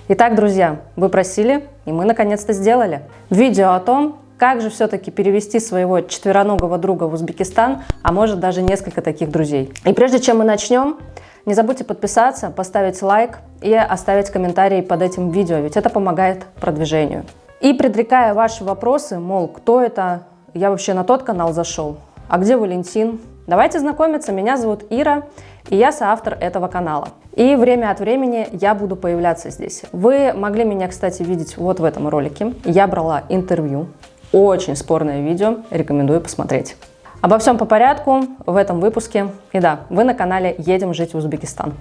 Итак, друзья, вы просили, и мы наконец-то сделали. Видео о том, как же все-таки перевести своего четвероногого друга в Узбекистан, а может даже несколько таких друзей. И прежде чем мы начнем, не забудьте подписаться, поставить лайк и оставить комментарий под этим видео, ведь это помогает продвижению. И предрекая ваши вопросы, мол, кто это, я вообще на тот канал зашел, а где Валентин? Давайте знакомиться, меня зовут Ира, и я соавтор этого канала. И время от времени я буду появляться здесь. Вы могли меня, кстати, видеть вот в этом ролике. Я брала интервью. Очень спорное видео, рекомендую посмотреть. Обо всем по порядку в этом выпуске. И да, вы на канале «Едем жить в Узбекистан».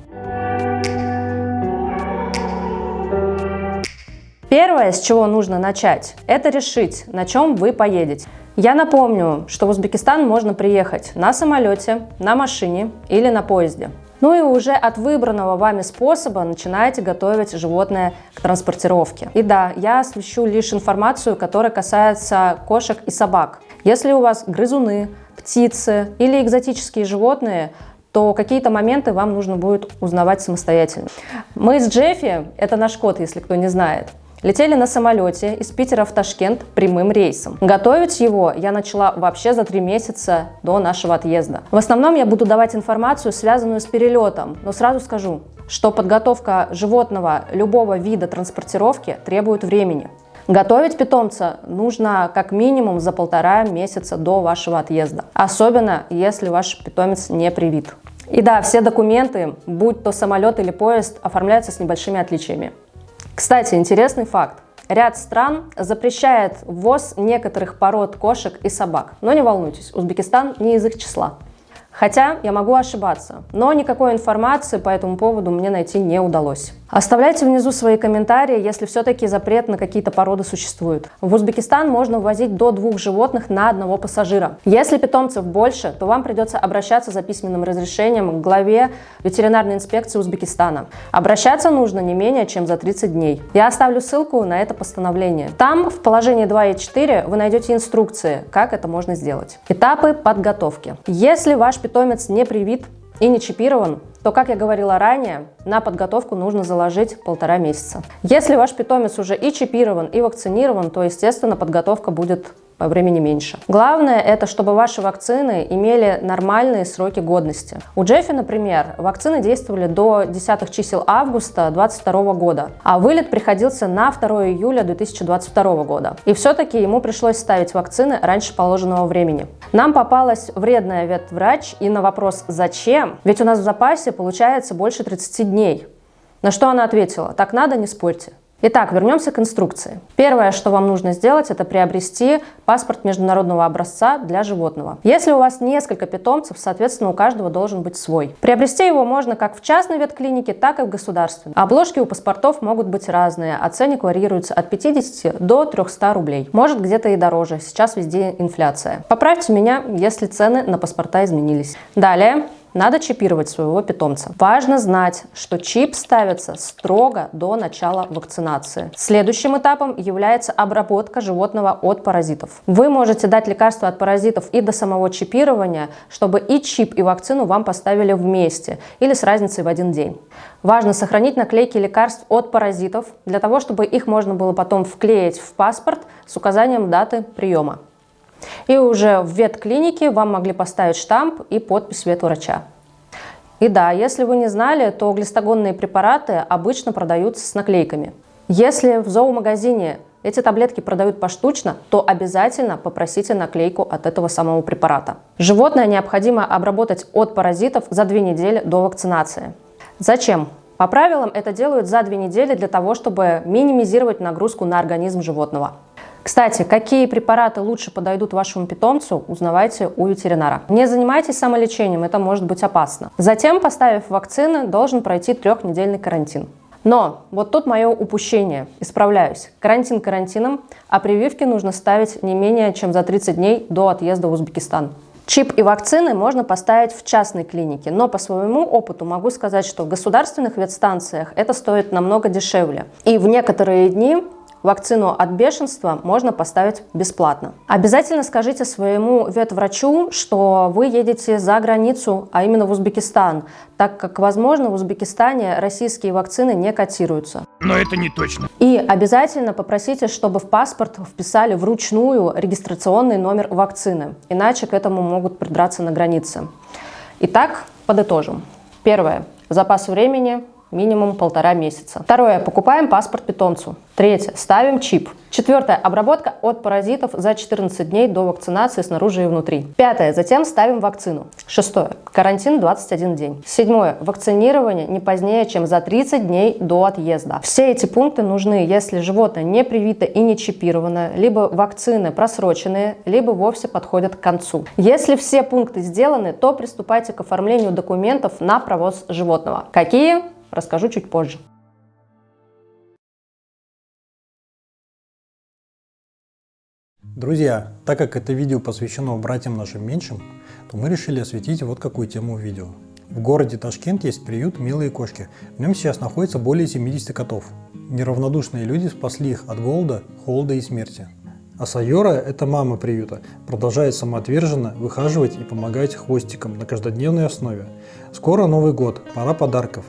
Первое, с чего нужно начать, это решить, на чем вы поедете. Я напомню, что в Узбекистан можно приехать на самолете, на машине или на поезде. Ну и уже от выбранного вами способа начинаете готовить животное к транспортировке. И да, я освещу лишь информацию, которая касается кошек и собак. Если у вас грызуны, птицы или экзотические животные, то какие-то моменты вам нужно будет узнавать самостоятельно. Мы с Джеффи, это наш кот, если кто не знает, летели на самолете из Питера в Ташкент прямым рейсом. Готовить его я начала вообще за 3 месяца до нашего отъезда. В основном я буду давать информацию, связанную с перелетом, но сразу скажу, что подготовка животного любого вида транспортировки требует времени. Готовить питомца нужно как минимум за 1,5 месяца до вашего отъезда, особенно если ваш питомец не привит. И да, все документы, будь то самолет или поезд, оформляются с небольшими отличиями. Кстати, интересный факт. Ряд стран запрещает ввоз некоторых пород кошек и собак. Но не волнуйтесь, Узбекистан не из их числа. Хотя я могу ошибаться, но никакой информации по этому поводу мне найти не удалось. Оставляйте внизу свои комментарии, если все-таки запрет на какие-то породы существует. В Узбекистан можно ввозить до 2 животных на одного пассажира. Если питомцев больше, то вам придется обращаться за письменным разрешением к главе ветеринарной инспекции Узбекистана. Обращаться нужно не менее чем за 30 дней. Я оставлю ссылку на это постановление. Там в положении 2 и 4 вы найдете инструкции, как это можно сделать. Этапы подготовки. Если ваш питомец не привит и не чипирован, то, как я говорила ранее, на подготовку нужно заложить 1,5 месяца. Если ваш питомец уже и чипирован, и вакцинирован, то, естественно, подготовка будет по времени меньше. Главное, это чтобы ваши вакцины имели нормальные сроки годности. У Джеффи, например, вакцины действовали до 10 чисел августа 2022 года, а вылет приходился на 2 июля 2022 года. И все-таки ему пришлось ставить вакцины раньше положенного времени. Нам попалась вредная ветврач, и на вопрос «Зачем?», ведь у нас в запасе получается больше 30 дней. На что она ответила: «Так надо, не спорьте». Итак, вернемся к инструкции. Первое, что вам нужно сделать, это приобрести паспорт международного образца для животного. Если у вас несколько питомцев, соответственно, у каждого должен быть свой. Приобрести его можно как в частной ветклинике, так и в государственной. Обложки у паспортов могут быть разные, а ценник варьируется от 50 до 300 рублей. Может, где-то и дороже, сейчас везде инфляция. Поправьте меня, если цены на паспорта изменились. Далее. Надо чипировать своего питомца. Важно знать, что чип ставится строго до начала вакцинации. Следующим этапом является обработка животного от паразитов. Вы можете дать лекарства от паразитов и до самого чипирования, чтобы и чип, и вакцину вам поставили вместе или с разницей в 1 день. Важно сохранить наклейки лекарств от паразитов, для того, чтобы их можно было потом вклеить в паспорт с указанием даты приема. И уже в ветклинике вам могли поставить штамп и подпись ветврача. И да, если вы не знали, то глистогонные препараты обычно продаются с наклейками. Если в зоомагазине эти таблетки продают поштучно, то обязательно попросите наклейку от этого самого препарата. Животное необходимо обработать от паразитов за 2 недели до вакцинации. Зачем? По правилам это делают за 2 недели для того, чтобы минимизировать нагрузку на организм животного. Кстати, какие препараты лучше подойдут вашему питомцу, узнавайте у ветеринара. Не занимайтесь самолечением, это может быть опасно. Затем, поставив вакцины, должен пройти 3-недельный карантин. Но вот тут мое упущение. Исправляюсь. Карантин карантином, а прививки нужно ставить не менее чем за 30 дней до отъезда в Узбекистан. Чип и вакцины можно поставить в частной клинике, но по своему опыту могу сказать, что в государственных ветстанциях это стоит намного дешевле. И в некоторые дни вакцину от бешенства можно поставить бесплатно. Обязательно скажите своему ветврачу, что вы едете за границу, а именно в Узбекистан, так как, возможно, в Узбекистане российские вакцины не котируются. Но это не точно. И обязательно попросите, чтобы в паспорт вписали вручную регистрационный номер вакцины, иначе к этому могут придраться на границе. Итак, подытожим. Первое. Запас времени минимум 1,5 месяца. Второе. Покупаем паспорт питомцу. Третье. Ставим чип. Четвертое. Обработка от паразитов за 14 дней до вакцинации снаружи и внутри. Пятое. Затем ставим вакцину. Шестое. Карантин 21 день. Седьмое. Вакцинирование не позднее, чем за 30 дней до отъезда. Все эти пункты нужны, если животное не привито и не чипировано, либо вакцины просроченные, либо вовсе подходят к концу. Если все пункты сделаны, то приступайте к оформлению документов на провоз животного. Какие? Расскажу чуть позже. Друзья, так как это видео посвящено братьям нашим меньшим, то мы решили осветить вот какую тему видео. В городе Ташкент есть приют «Милые кошки». В нем сейчас находится более 70 котов. Неравнодушные люди спасли их от голода, холода и смерти. А Сайора, это мама приюта, продолжает самоотверженно выхаживать и помогать хвостикам на каждодневной основе. Скоро Новый год, пора подарков.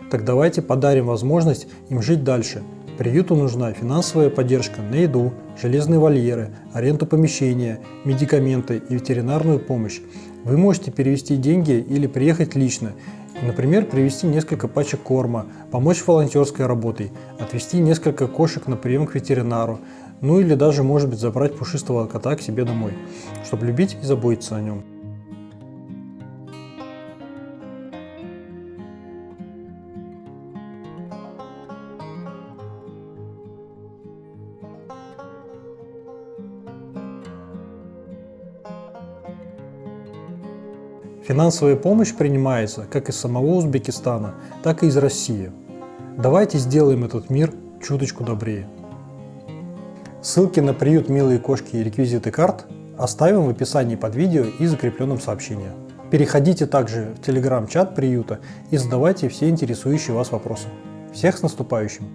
Так давайте подарим возможность им жить дальше. Приюту нужна финансовая поддержка на еду, железные вольеры, аренду помещения, медикаменты и ветеринарную помощь. Вы можете перевести деньги или приехать лично. Например, привезти несколько пачек корма, помочь волонтерской работой, отвезти несколько кошек на прием к ветеринару, ну или даже, может быть, забрать пушистого кота к себе домой, чтобы любить и заботиться о нем. Финансовая помощь принимается как из самого Узбекистана, так и из России. Давайте сделаем этот мир чуточку добрее. Ссылки на приют «Милые кошки» и реквизиты карт оставим в описании под видео и закрепленном сообщении. Переходите также в телеграм-чат приюта и задавайте все интересующие вас вопросы. Всех с наступающим!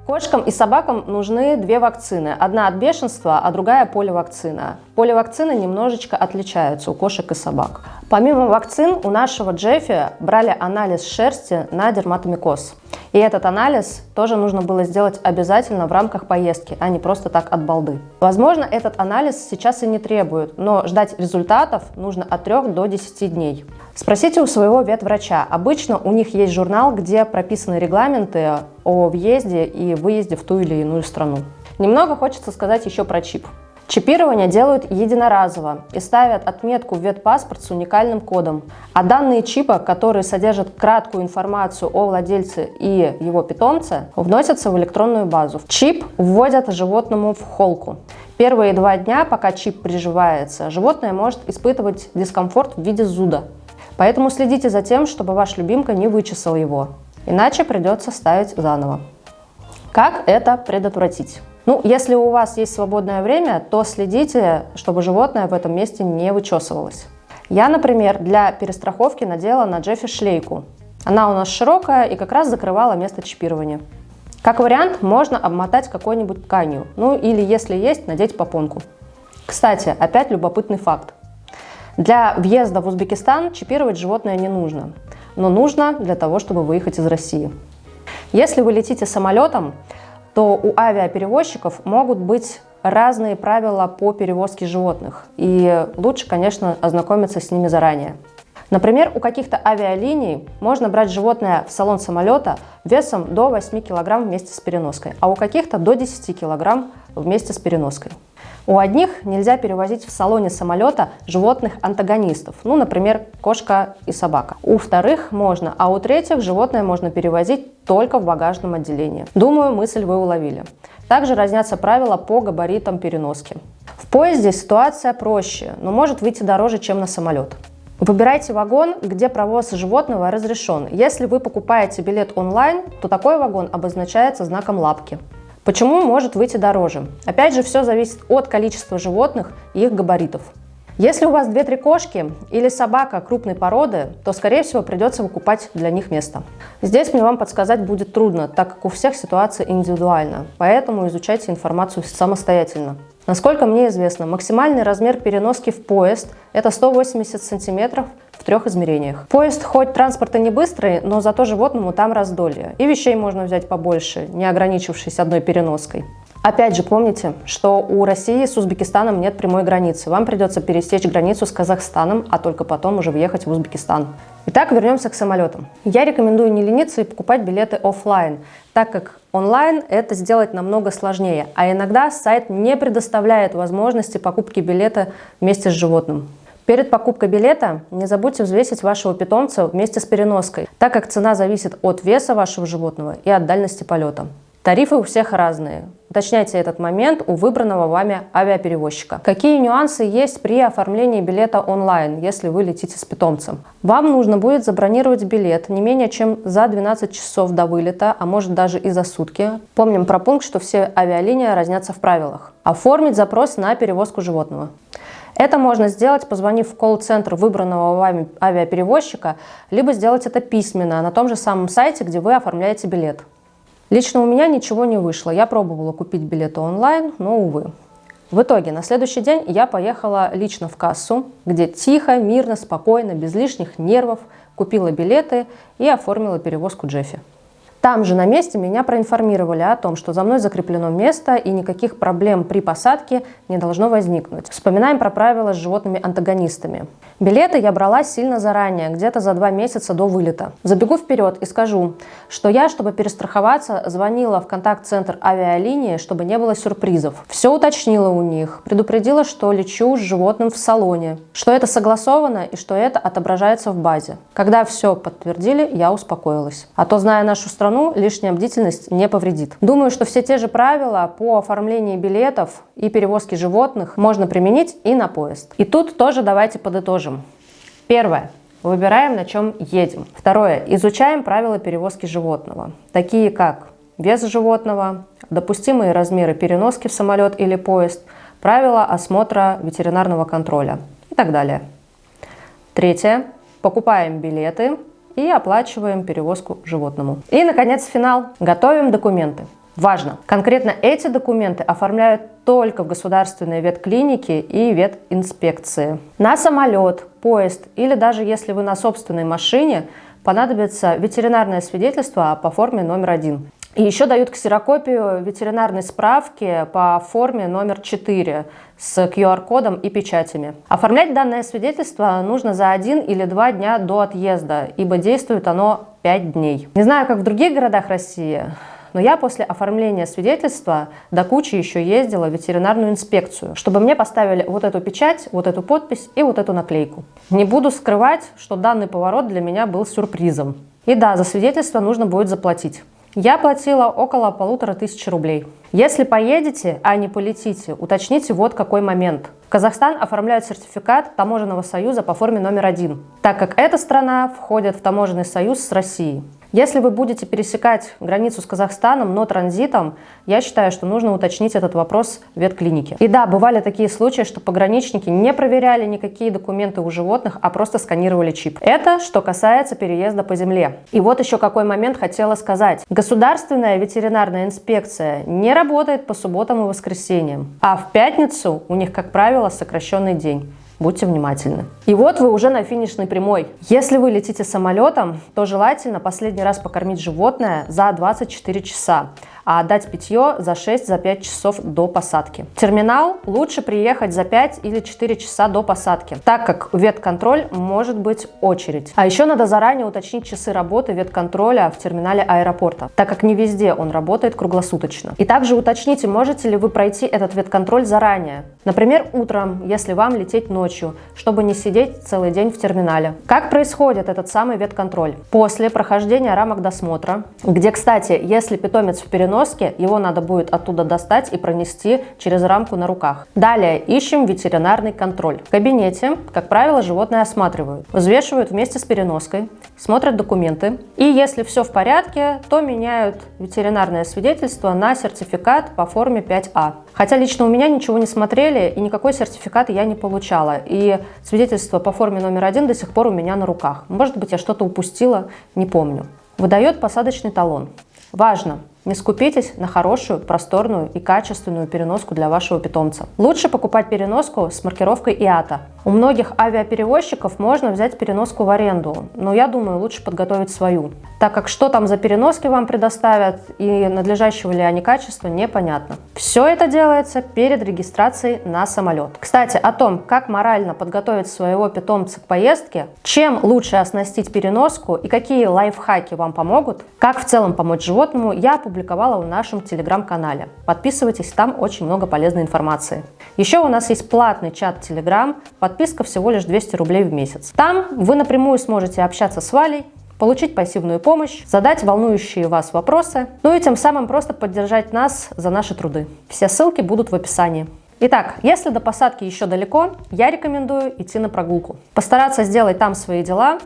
Кошкам и собакам нужны две вакцины. Одна от бешенства, а другая поливакцина. Поливакцины немножечко отличаются у кошек и собак. Помимо вакцин у нашего Джеффи брали анализ шерсти на дерматомикоз. И этот анализ тоже нужно было сделать обязательно в рамках поездки, а не просто так от балды. Возможно, этот анализ сейчас и не требует, но ждать результатов нужно от 3 до 10 дней. Спросите у своего ветврача. Обычно у них есть журнал, где прописаны регламенты о въезде и выезде в ту или иную страну. Немного хочется сказать еще про чип. Чипирование делают единоразово и ставят отметку в ветпаспорт с уникальным кодом. А данные чипа, которые содержат краткую информацию о владельце и его питомце, вносятся в электронную базу. Чип вводят животному в холку. Первые 2 дня, пока чип приживается, животное может испытывать дискомфорт в виде зуда. Поэтому следите за тем, чтобы ваш любимка не вычесал его, иначе придется ставить заново. Как это предотвратить? Если у вас есть свободное время, то следите, чтобы животное в этом месте не вычесывалось. Я, например, для перестраховки надела на Джеффи шлейку. Она у нас широкая и как раз закрывала место чипирования. Как вариант, можно обмотать какой-нибудь тканью, или, если есть, надеть попонку. Кстати, опять любопытный факт. Для въезда в Узбекистан чипировать животное не нужно, но нужно для того, чтобы выехать из России. Если вы летите самолетом, то у авиаперевозчиков могут быть разные правила по перевозке животных, и лучше, конечно, ознакомиться с ними заранее. Например, у каких-то авиалиний можно брать животное в салон самолета весом до 8 кг вместе с переноской, а у каких-то до 10 кг вместе с переноской. У одних нельзя перевозить в салоне самолета животных-антагонистов, например, кошка и собака. У вторых можно, а у третьих животное можно перевозить только в багажном отделении. Думаю, мысль вы уловили. Также разнятся правила по габаритам переноски. В поезде ситуация проще, но может выйти дороже, чем на самолет. Выбирайте вагон, где провоз животного разрешен. Если вы покупаете билет онлайн, то такой вагон обозначается знаком лапки. Почему может выйти дороже? Опять же, все зависит от количества животных и их габаритов. Если у вас 2-3 кошки или собака крупной породы, то, скорее всего, придется выкупать для них место. Здесь мне вам подсказать будет трудно, так как у всех ситуация индивидуальна, поэтому изучайте информацию самостоятельно. Насколько мне известно, максимальный размер переноски в поезд – это 180 сантиметров в 3 измерениях. Поезд хоть транспорт и не быстрый, но зато животному там раздолье. И вещей можно взять побольше, не ограничившись одной переноской. Опять же, помните, что у России с Узбекистаном нет прямой границы. Вам придется пересечь границу с Казахстаном, а только потом уже въехать в Узбекистан. Итак, вернемся к самолетам. Я рекомендую не лениться и покупать билеты офлайн, так как онлайн это сделать намного сложнее, а иногда сайт не предоставляет возможности покупки билета вместе с животным. Перед покупкой билета не забудьте взвесить вашего питомца вместе с переноской, так как цена зависит от веса вашего животного и от дальности полета. Тарифы у всех разные. Уточняйте этот момент у выбранного вами авиаперевозчика. Какие нюансы есть при оформлении билета онлайн, если вы летите с питомцем? Вам нужно будет забронировать билет не менее чем за 12 часов до вылета, а может даже и за сутки. Помним про пункт, что все авиалинии разнятся в правилах. Оформить запрос на перевозку животного. Это можно сделать, позвонив в колл-центр выбранного вами авиаперевозчика, либо сделать это письменно на том же самом сайте, где вы оформляете билет. Лично у меня ничего не вышло. Я пробовала купить билеты онлайн, но, увы. В итоге, на следующий день я поехала лично в кассу, где тихо, мирно, спокойно, без лишних нервов купила билеты и оформила перевозку Джеффи. Там же на месте меня проинформировали о том, что за мной закреплено место и никаких проблем при посадке не должно возникнуть. Вспоминаем про правила с животными-антагонистами. Билеты я брала сильно заранее, где-то за 2 месяца до вылета. Забегу вперед и скажу, что я, чтобы перестраховаться, звонила в контакт-центр авиалинии, чтобы не было сюрпризов. Все уточнила у них, предупредила, что лечу с животным в салоне, что это согласовано и что это отображается в базе. Когда все подтвердили, я успокоилась. А то, зная нашу страну, лишняя бдительность не повредит. Думаю, что все те же правила по оформлению билетов и перевозке животных можно применить и на поезд. И тут тоже давайте подытожим. Первое. Выбираем, на чем едем. Второе. Изучаем правила перевозки животного, такие как вес животного, допустимые размеры переноски в самолет или поезд, правила осмотра ветеринарного контроля и так далее. Третье. Покупаем билеты и оплачиваем перевозку животному. И, наконец, финал. Готовим документы. Важно! Конкретно эти документы оформляют только в государственной ветклинике и ветинспекции. На самолет, поезд или даже если вы на собственной машине, понадобится ветеринарное свидетельство по форме номер 1. И еще дают ксерокопию ветеринарной справки по форме номер 4 с QR-кодом и печатями. Оформлять данное свидетельство нужно за 1 или 2 дня до отъезда, ибо действует оно 5 дней. Не знаю, как в других городах России, но я после оформления свидетельства до кучи еще ездила в ветеринарную инспекцию, чтобы мне поставили вот эту печать, вот эту подпись и вот эту наклейку. Не буду скрывать, что данный поворот для меня был сюрпризом. И да, за свидетельство нужно будет заплатить. Я платила около 1500 рублей. Если поедете, а не полетите, уточните вот какой момент. В Казахстан оформляют сертификат Таможенного союза по форме номер 1, так как эта страна входит в Таможенный союз с Россией. Если вы будете пересекать границу с Казахстаном, но транзитом, я считаю, что нужно уточнить этот вопрос в ветклинике. И да, бывали такие случаи, что пограничники не проверяли никакие документы у животных, а просто сканировали чип. Это что касается переезда по земле. И вот еще какой момент хотела сказать. Государственная ветеринарная инспекция не работает по субботам и воскресеньям, а в пятницу у них, как правило, сокращенный день. Будьте внимательны. И вот вы уже на финишной прямой. Если вы летите самолетом, то желательно последний раз покормить животное за 24 часа, а отдать питье за 6-5 часов до посадки. В терминал лучше приехать за 5 или 4 часа до посадки, так как в ветконтроль может быть очередь. А еще надо заранее уточнить часы работы ветконтроля в терминале аэропорта, так как не везде он работает круглосуточно. И также уточните, можете ли вы пройти этот ветконтроль заранее. Например, утром, если вам лететь ночью, чтобы не сидеть целый день в терминале. Как происходит этот самый ветконтроль? После прохождения рамок досмотра, где, кстати, если питомец в переноске, переноске, его надо будет оттуда достать и пронести через рамку на руках. Далее ищем ветеринарный контроль. В кабинете, как правило, животное осматривают, взвешивают вместе с переноской, смотрят документы. И если все в порядке, то меняют ветеринарное свидетельство на сертификат по форме 5А. Хотя лично у меня ничего не смотрели, и никакой сертификат я не получала. И свидетельство по форме номер 1 до сих пор у меня на руках. Может быть, я что-то упустила, не помню. Выдает посадочный талон. Важно! Не скупитесь на хорошую, просторную и качественную переноску для вашего питомца. Лучше покупать переноску с маркировкой IATA. У многих авиаперевозчиков можно взять переноску в аренду, но я думаю, лучше подготовить свою, так как что там за переноски вам предоставят и надлежащего ли они качества, непонятно. Все это делается перед регистрацией на самолет. Кстати, о том, как морально подготовить своего питомца к поездке, чем лучше оснастить переноску и какие лайфхаки вам помогут, как в целом помочь животному, я опубликовала в нашем телеграм-канале. Подписывайтесь, там очень много полезной информации. Еще у нас есть платный чат Telegram, подписка всего лишь 200 рублей в месяц. Там вы напрямую сможете общаться с Валей, получить пассивную помощь, задать волнующие вас вопросы, ну и тем самым просто поддержать нас за наши труды. Все ссылки будут в описании. Итак, если до посадки еще далеко, я рекомендую идти на прогулку. Постараться сделать там свои дела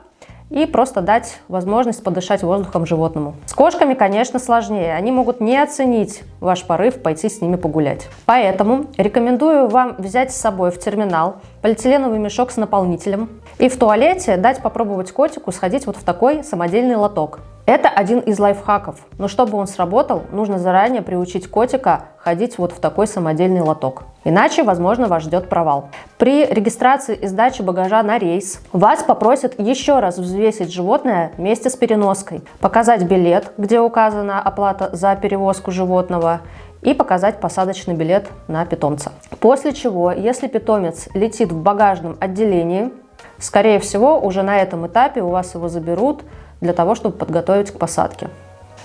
и просто дать возможность подышать воздухом животному. С кошками, конечно, сложнее. Они могут не оценить ваш порыв пойти с ними погулять. Поэтому рекомендую вам взять с собой в терминал полиэтиленовый мешок с наполнителем и в туалете дать попробовать котику сходить вот в такой самодельный лоток. Это один из лайфхаков, но чтобы он сработал, нужно заранее приучить котика ходить вот в такой самодельный лоток. Иначе, возможно, вас ждет провал. При регистрации и сдаче багажа на рейс вас попросят еще раз взвесить животное вместе с переноской, показать билет, где указана оплата за перевозку животного, и показать посадочный билет на питомца. После чего, если питомец летит в багажном отделении, скорее всего, уже на этом этапе у вас его заберут для того, чтобы подготовить к посадке.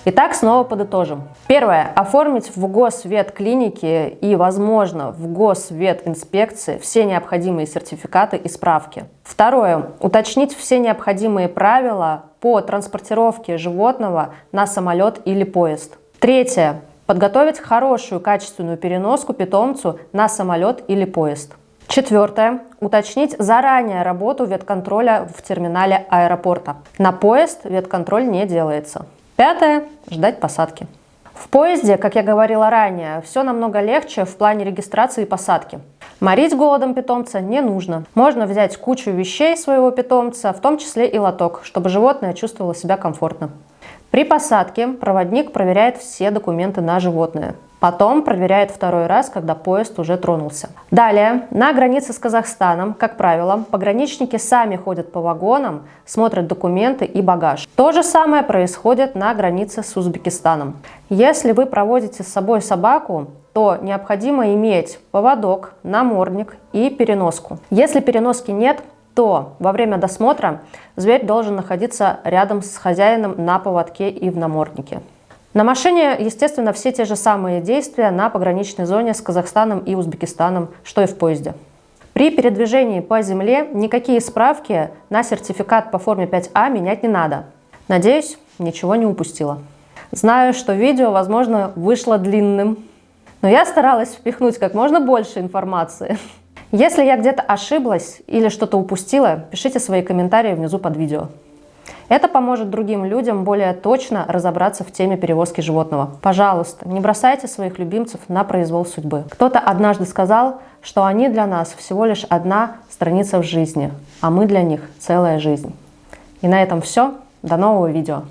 Итак, снова подытожим. Первое. Оформить в госветклинике и, возможно, в госветинспекции все необходимые сертификаты и справки. Второе. Уточнить все необходимые правила по транспортировке животного на самолет или поезд. Третье. Подготовить хорошую качественную переноску питомцу на самолет или поезд. Четвертое. Уточнить заранее работу ветконтроля в терминале аэропорта. На поезд ветконтроль не делается. Пятое. Ждать посадки. В поезде, как я говорила ранее, все намного легче в плане регистрации и посадки. Морить голодом питомца не нужно. Можно взять кучу вещей своего питомца, в том числе и лоток, чтобы животное чувствовало себя комфортно. При посадке проводник проверяет все документы на животное. Потом проверяет второй раз, когда поезд уже тронулся. Далее, на границе с Казахстаном, как правило, пограничники сами ходят по вагонам, смотрят документы и багаж. То же самое происходит на границе с Узбекистаном. Если вы проводите с собой собаку, то необходимо иметь поводок, намордник и переноску. Если переноски нет, то во время досмотра зверь должен находиться рядом с хозяином на поводке и в наморднике. На машине, естественно, все те же самые действия на пограничной зоне с Казахстаном и Узбекистаном, что и в поезде. При передвижении по земле никакие справки на сертификат по форме 5А менять не надо. Надеюсь, ничего не упустила. Знаю, что видео, возможно, вышло длинным, но я старалась впихнуть как можно больше информации. Если я где-то ошиблась или что-то упустила, пишите свои комментарии внизу под видео. Это поможет другим людям более точно разобраться в теме перевозки животного. Пожалуйста, не бросайте своих любимцев на произвол судьбы. Кто-то однажды сказал, что они для нас всего лишь одна страница в жизни, а мы для них целая жизнь. И на этом все. До нового видео.